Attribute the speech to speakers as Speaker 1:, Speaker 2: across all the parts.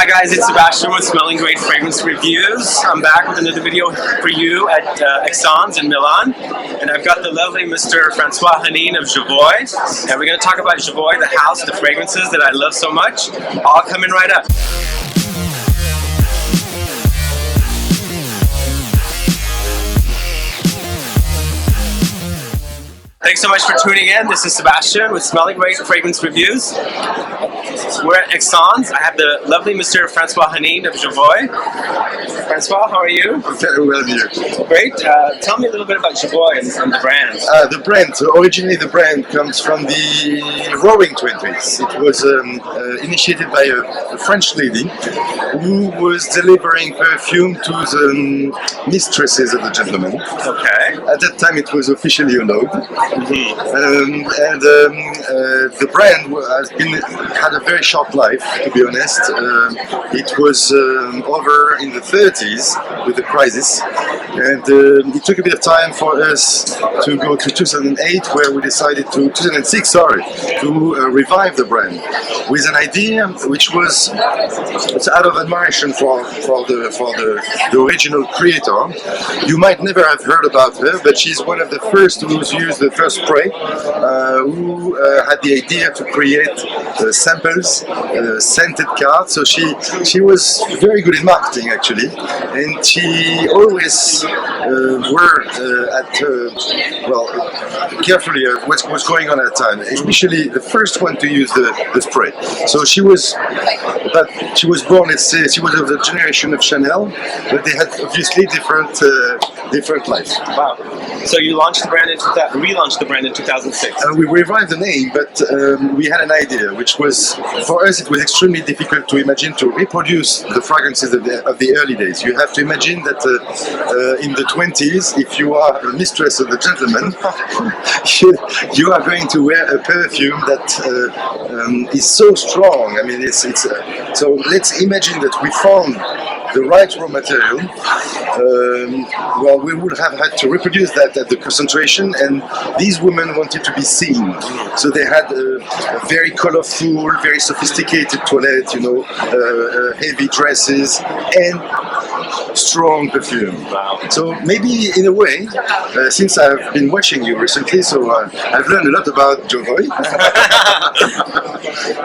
Speaker 1: Hi guys, it's Sebastian with Smelling Great Fragrance Reviews. I'm back with another video for you at Esxence in Milan. And I've got the lovely Mr. Francois Henin of Jovoy. And we're going to talk about Jovoy, the house, the fragrances that I love so much. All coming right up. Thanks so much for tuning in. This is Sebastian with Smelling Great Fragrance Reviews. We're at Esxence. I have the lovely Mr. Francois Henin of Jovoy. Francois, how are you?
Speaker 2: Very well, dear.
Speaker 1: Great. Tell me a little bit about Jovoy and the brand.
Speaker 2: The brand, originally the brand comes from the Roaring Twenties. It was initiated by a French lady who was delivering perfume to the mistresses of the gentlemen.
Speaker 1: Okay.
Speaker 2: At that time it was officially allowed. The brand had a very short life, to be honest. It was over in the 30s with the crisis, and it took a bit of time for us to go to 2008, where we decided to 2006, sorry, to revive the brand with an idea which was out of admiration for the original creator. You might never have heard about her, but she's one of the first who used the first spray, who had the idea to create samples, scented cards. So she was very good in marketing, actually, and she always worked carefully what was going on at the time, especially the first one to use the spray. So she was born, let's say, she was of the generation of Chanel, but they had obviously different lives.
Speaker 1: Wow. So you launched the brand relaunched the brand in 2006.
Speaker 2: We revived the name, but we had an idea, which was, for us, it was extremely difficult to imagine to reproduce the fragrances of the early days. You have to imagine that in the 20s, if you are a mistress of the gentleman, you are going to wear a perfume that is so strong. I mean, so let's imagine that we found the right raw material. We would have had to reproduce that at the concentration, and these women wanted to be seen. So they had a very colorful, very sophisticated toilette, heavy dresses, and strong perfume.
Speaker 1: Wow.
Speaker 2: So maybe in a way, since I've been watching you recently, so I've learned a lot about Jovoy.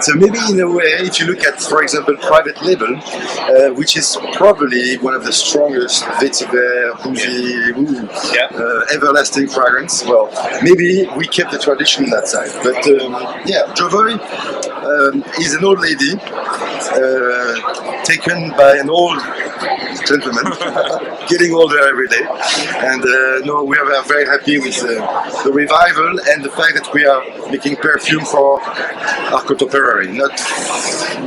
Speaker 2: So maybe in a way, if you look at, for example, Private Label, which is probably one of the strongest vetiver, everlasting fragrance, well, maybe we kept the tradition on that side. But Jovoy is an old lady taken by an old gentleman, getting older every day, and we are very happy with the revival and the fact that we are making perfume for our contemporary, not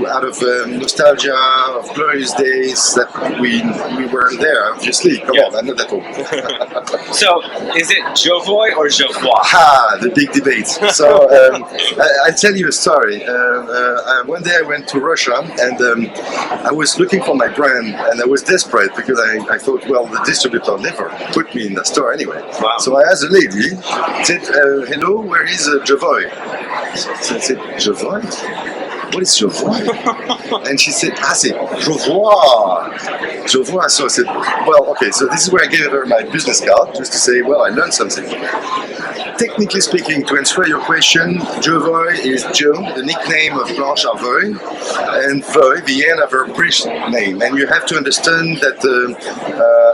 Speaker 2: out of nostalgia of glorious days that we weren't there, obviously. Come on, I'm not that old.
Speaker 1: So, is it Jovoy or Jovoy?
Speaker 2: The big debate. So, I'll tell you a story. One day I went to Russia, and I was looking for my brand, and I was desperate because I thought, well, the distributor never put me in the store anyway.
Speaker 1: Wow.
Speaker 2: So I asked a lady, said, hello, where is Jovoy? So I said, Jovoy? What is Jovoy? And she said, c'est Jovoy. Jovoy. So I said, well, okay, so this is where I gave her my business card, just to say, well, I learned something. Technically speaking, to answer your question, Jovoy is Jo, the nickname of Blanche Arvoy, and Voy, the end of her British name. And you have to understand that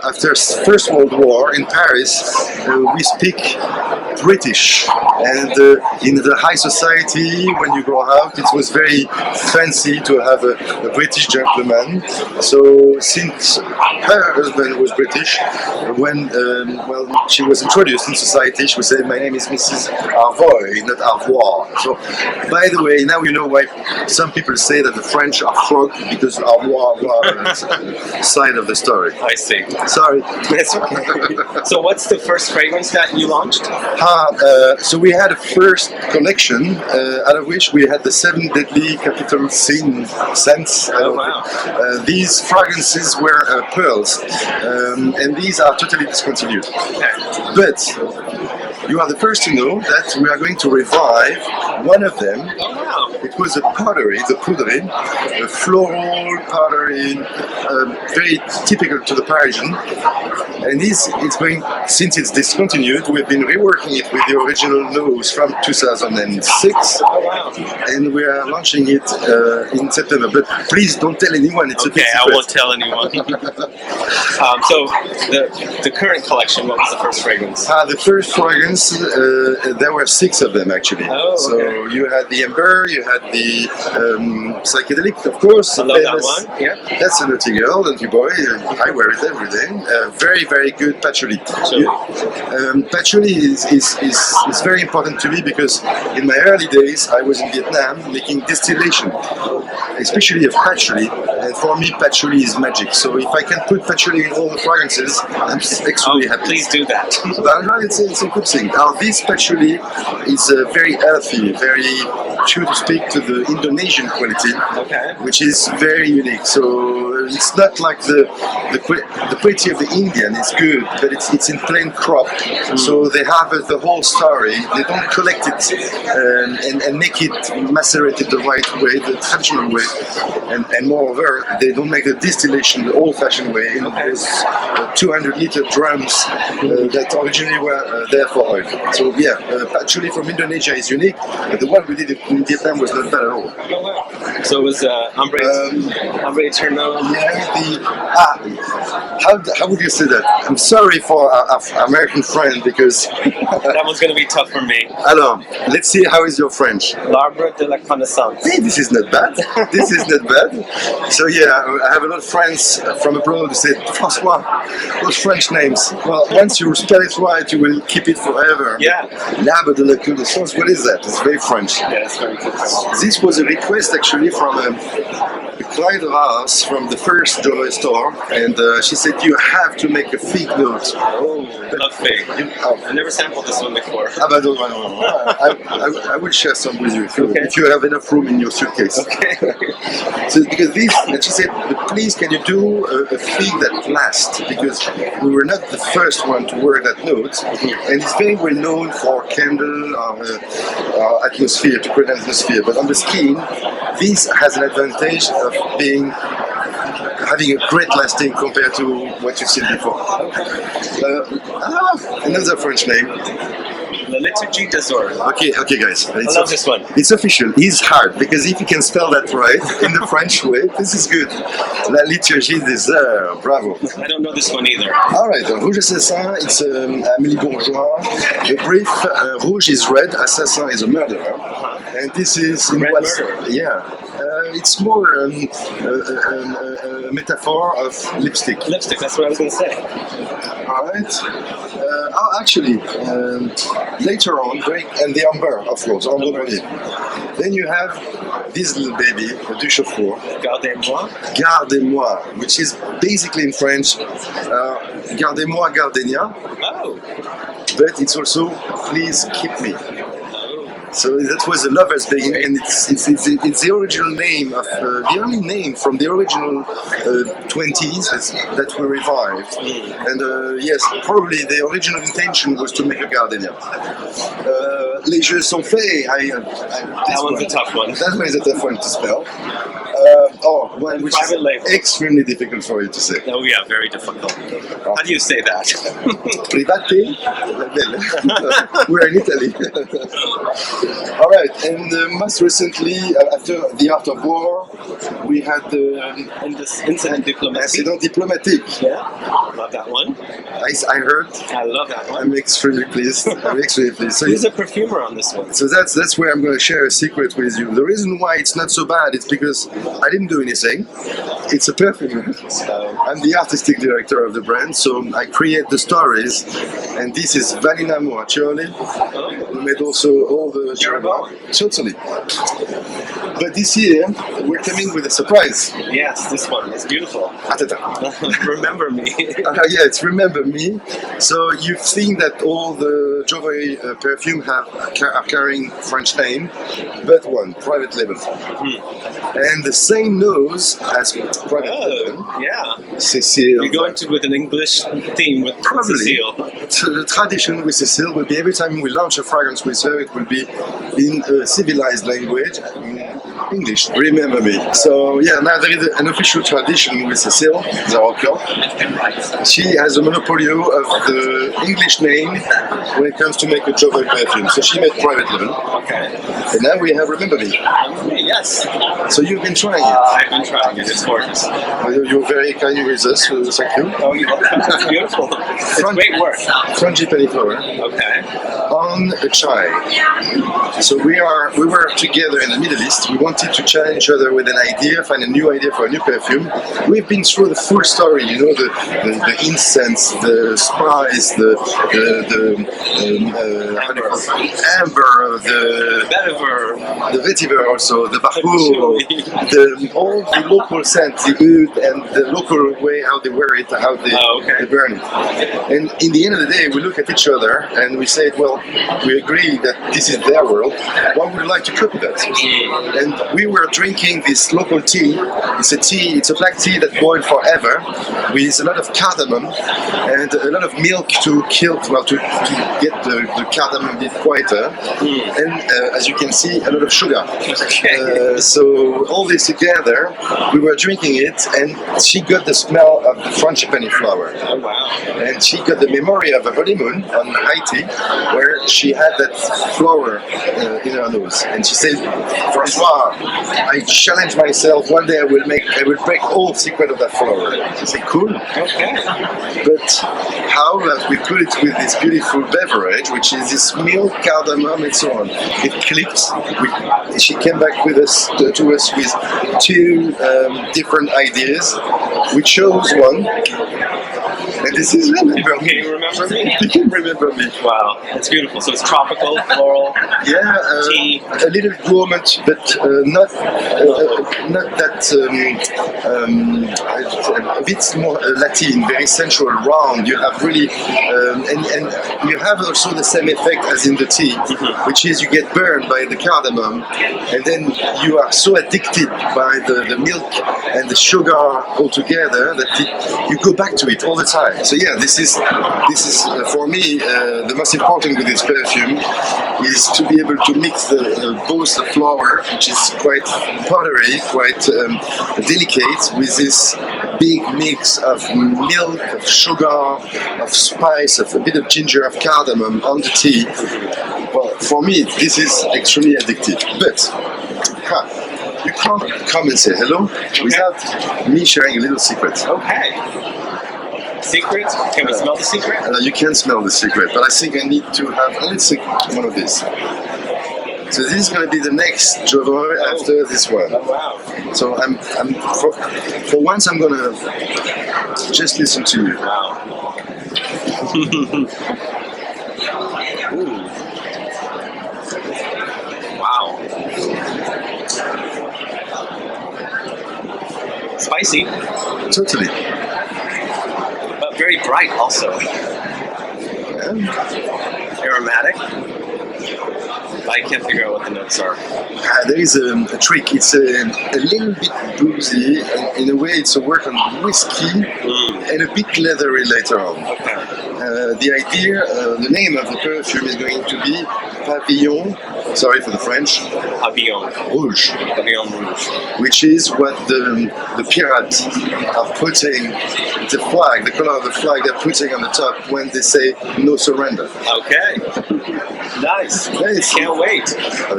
Speaker 2: after First World War in Paris, we speak British, and in the high society, when you grow out, it was very fancy to have a British gentleman. So since her husband was British, when she was introduced in society, she would say, my name is Mrs. Arvoy, not Arvoy. So, by the way, now you know why some people say that the French are frog, because Arvoy is the side of the story.
Speaker 1: I see.
Speaker 2: Sorry.
Speaker 1: It's okay. So what's the first fragrance that you launched?
Speaker 2: So we had a first collection, out of which we had the 7 deadly capital sin scents.
Speaker 1: Oh, wow.
Speaker 2: These fragrances were pearls, and these are totally discontinued.
Speaker 1: Okay.
Speaker 2: But you are the first to know that we are going to revive one of them.
Speaker 1: Oh, wow.
Speaker 2: It was a pottery, the poudre, a floral pottery, very typical to the Parisian. And it's going, since it's discontinued, we've been reworking it with the original nose from 2006.
Speaker 1: Oh, wow.
Speaker 2: And we are launching it in September. But please don't tell anyone, it's
Speaker 1: Okay,
Speaker 2: a big
Speaker 1: I
Speaker 2: secret.
Speaker 1: won't tell anyone. So the current collection, what was the first fragrance?
Speaker 2: The first fragrance, there were 6 of them actually.
Speaker 1: Oh, okay.
Speaker 2: So you had the Ambre, you had the psychedelic, of course.
Speaker 1: I love that one. Yeah.
Speaker 2: That's a Naughty Girl, and boy, I wear it every day. Very, very good patchouli. Patchouli is very important to me because in my early days I was in Vietnam making distillation, especially of patchouli. And for me, patchouli is magic. So if I can put patchouli in all the fragrances, I'm extremely happy.
Speaker 1: Please do that.
Speaker 2: It's a good thing. Now this patchouli is very earthy, very true to speak to the Indonesian quality, which is very unique. So it's not like the quality of the Indian is good, but it's in plain crop. So they have the whole story. They don't collect it and make it macerated the right way, the traditional way. And moreover, they don't make the distillation the old-fashioned way in those 200-liter drums that originally were there for oil. So yeah, patchouli from Indonesia is unique, but the one we did in Vietnam was not bad at all.
Speaker 1: So it was Ambre Eternal.
Speaker 2: How would you say that? I'm sorry for our American friend because
Speaker 1: that one's going to be tough for me.
Speaker 2: Alors, let's see how is your French.
Speaker 1: L'Arbre de la Connaissance.
Speaker 2: Hey, this is not bad. This is not bad. So yeah, I have a lot of friends from abroad who say, Francois, those French names. Well, once you spell it right, you will keep it forever.
Speaker 1: Yeah.
Speaker 2: L'Arbre de la Connaissance, what is that? It's very French.
Speaker 1: Yeah, it's very good.
Speaker 2: This was a request actually from a client of ours from the first Jovoy store, and she said you have to make a fig note.
Speaker 1: Oh, I love fig. I've never sampled this one before.
Speaker 2: I will share some with you if you have enough room in your suitcase.
Speaker 1: Okay.
Speaker 2: So because this, and she said, please can you do a fig that lasts? Because we were not the first one to wear that note, and it's very well known for candle or atmosphere, to create an atmosphere. But on the skin, this has an advantage of having a great lasting compared to what you've seen before. Another French name.
Speaker 1: La Liturgie des Heures.
Speaker 2: Okay, guys.
Speaker 1: I love this one.
Speaker 2: It's official. It's hard because if you can spell that right in the French way, this is good. La Liturgie des Heures. Bravo.
Speaker 1: I don't know this one either.
Speaker 2: All right. Rouge Assassin. It's Amélie Bourgeois. The brief. Rouge is red. Assassin is a murderer. And this is in
Speaker 1: Red
Speaker 2: what?
Speaker 1: murderer.
Speaker 2: Yeah. It's more a metaphor of lipstick.
Speaker 1: Lipstick. That's what I was going to say.
Speaker 2: All right. Actually, later on, and the Ambre, of course, Ambre. Then you have this little baby, Du Chauffour.
Speaker 1: Gardez-moi.
Speaker 2: Gardez-moi, which is basically in French, Gardez-moi, Gardenia.
Speaker 1: Oh.
Speaker 2: But it's also, please keep me. So that was a lover's beginning, and it's the original name of the only name from the original 20s that we revived. And yes, probably the original intention was to make a gardenia. Les Jeux sont faits.
Speaker 1: That one's a tough one.
Speaker 2: That one is a tough one to spell. One which is extremely difficult for you to say.
Speaker 1: Oh yeah, very difficult. How do you say that?
Speaker 2: Private. We're in Italy. All right, and most recently, after the Art of War, we had the
Speaker 1: Incident Diplomatique.
Speaker 2: Diplomatique.
Speaker 1: Yeah, love that one.
Speaker 2: I heard.
Speaker 1: I love that one.
Speaker 2: I'm extremely pleased. So
Speaker 1: Who's a perfumer on this one?
Speaker 2: So that's where I'm going to share a secret with you. The reason why it's not so bad is because I didn't do anything. It's a perfumer. I'm the artistic director of the brand, so I create the stories. And this is Vanina Moraccioli, who made also all the totally. But this year we're coming with a surprise.
Speaker 1: Yes, this one is beautiful. Remember me.
Speaker 2: Yeah, it's Remember Me. So you've seen that all the Jovoy perfume are carrying French name, but one private label. And the same nose as private label.
Speaker 1: Yeah.
Speaker 2: Cecile.
Speaker 1: You're going with an English theme with Cecile.
Speaker 2: So the tradition with Cecile will be every time we launch a fragrance with her, it will be in a civilized language, English, remember me. So yeah, now there is an official tradition with Cecile Zarokian. She has a monopoly of the English name when it comes to make a Jovoy perfume. So she made private level.
Speaker 1: Okay.
Speaker 2: And now we have Remember Me.
Speaker 1: Yes.
Speaker 2: So you've been trying it.
Speaker 1: I've been trying it. It's gorgeous.
Speaker 2: You're very kind with us, so thank you.
Speaker 1: Oh, it's beautiful. It's great work.
Speaker 2: Frangipani flower.
Speaker 1: Okay.
Speaker 2: On a chai. So we were together in the Middle East. We wanted to challenge each other with an idea, find a new idea for a new perfume. We've been through the full story, you know, the incense, the spice, the amber, the vetiver also, the bahu, all the local scent, the oud, and the local way how they wear it, how they burn it. And in the end of the day, we look at each other and we said, well, we agree that this is their world. What would you like to copy that? And we were drinking this local tea. It's a black tea that boiled forever with a lot of cardamom and a lot of milk to get the cardamom a bit quieter. And as you can see, a lot of sugar. So all this together, we were drinking it, and she got the smell of the frangipani flower.
Speaker 1: Oh, wow.
Speaker 2: And she got the memory of a honeymoon on Haiti, where she had that flower in her nose. And she said, Francois, I challenge myself, one day I will break all the secret of that flower. I said, cool.
Speaker 1: Okay.
Speaker 2: But how that we put it with this beautiful beverage, which is this milk, cardamom, and so on. It clicked. She came back with us to us with two different ideas. We chose one. And this is Remember Me.
Speaker 1: Can you remember me?
Speaker 2: You can remember me.
Speaker 1: Wow, it's beautiful. So it's tropical, floral, tea.
Speaker 2: A little gourmet, but not that a bit more Latin, very sensual, round. You have really, and you have also the same effect as in the tea, which is you get burned by the cardamom, and then you are so addicted by the milk and the sugar all together that you go back to it all the time. So yeah, this is for me the most important with this perfume is to be able to mix both the flower, which is quite powdery, quite delicate, with this big mix of milk, of sugar, of spice, of a bit of ginger, of cardamom on the tea. Well, for me, this is extremely addictive. But you can't come and say hello without me sharing a little secret.
Speaker 1: Okay. Secret? Can we smell the secret?
Speaker 2: You can smell the secret, but I think I need to have one of these. So this is going to be the next Jovoy after this one.
Speaker 1: Oh, wow.
Speaker 2: So for once I'm going to just listen to you.
Speaker 1: Wow. Ooh. Wow. Spicy.
Speaker 2: Totally.
Speaker 1: But very bright also. Aromatic. I can't figure out what the notes are.
Speaker 2: There is a trick. It's a little bit boozy, and in a way it's a work on whiskey and a bit leathery later on. The idea, the name of the perfume is going to be Pavillon, sorry for the French,
Speaker 1: Pavillon
Speaker 2: Rouge.
Speaker 1: Pavillon Rouge.
Speaker 2: Which is what the pirates are putting, the flag, the color of the flag they're putting on the top when they say no surrender.
Speaker 1: Okay. Nice. Can't wait.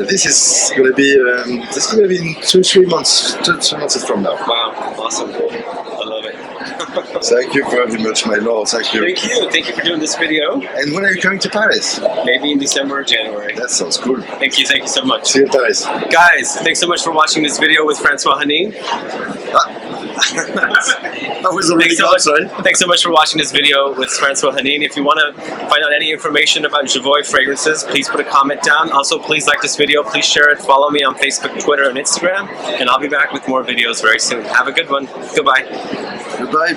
Speaker 2: This is going to be in 2-3 months. 2 months from now.
Speaker 1: Wow. Awesome. I love it.
Speaker 2: Thank you very much, my lord. Thank you.
Speaker 1: Thank you. Thank you for doing this video.
Speaker 2: And when are you coming to Paris?
Speaker 1: Maybe in December or January.
Speaker 2: That sounds cool.
Speaker 1: Thank you. Thank you so much.
Speaker 2: See you in Paris.
Speaker 1: Guys, thanks so much for watching this video with Francois Henin.
Speaker 2: That was already gone, sorry.
Speaker 1: Thanks so much for watching this video with Francois Henin. If you want to find out any information about Jovoy fragrances, please put a comment down. Also, please like this video, please share it, follow me on Facebook, Twitter, and Instagram, and I'll be back with more videos very soon. Have a good one. Goodbye.
Speaker 2: Goodbye.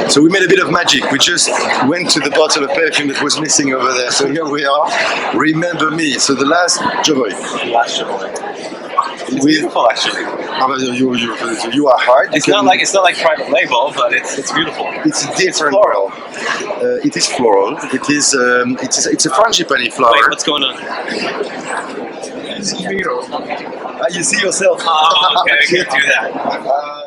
Speaker 2: So we made a bit of magic. We just went to the bottle of perfume that was missing over there. So here we are. Remember Me. So the last Jovoy.
Speaker 1: Last Jovoy. It's beautiful, actually.
Speaker 2: You are hard.
Speaker 1: It's not like private label, but it's beautiful.
Speaker 2: It's a different
Speaker 1: floral.
Speaker 2: world. It is floral. It's a frangipani flower.
Speaker 1: Wait, what's going on?
Speaker 2: You see yourself.
Speaker 1: Oh, okay, I can't do that.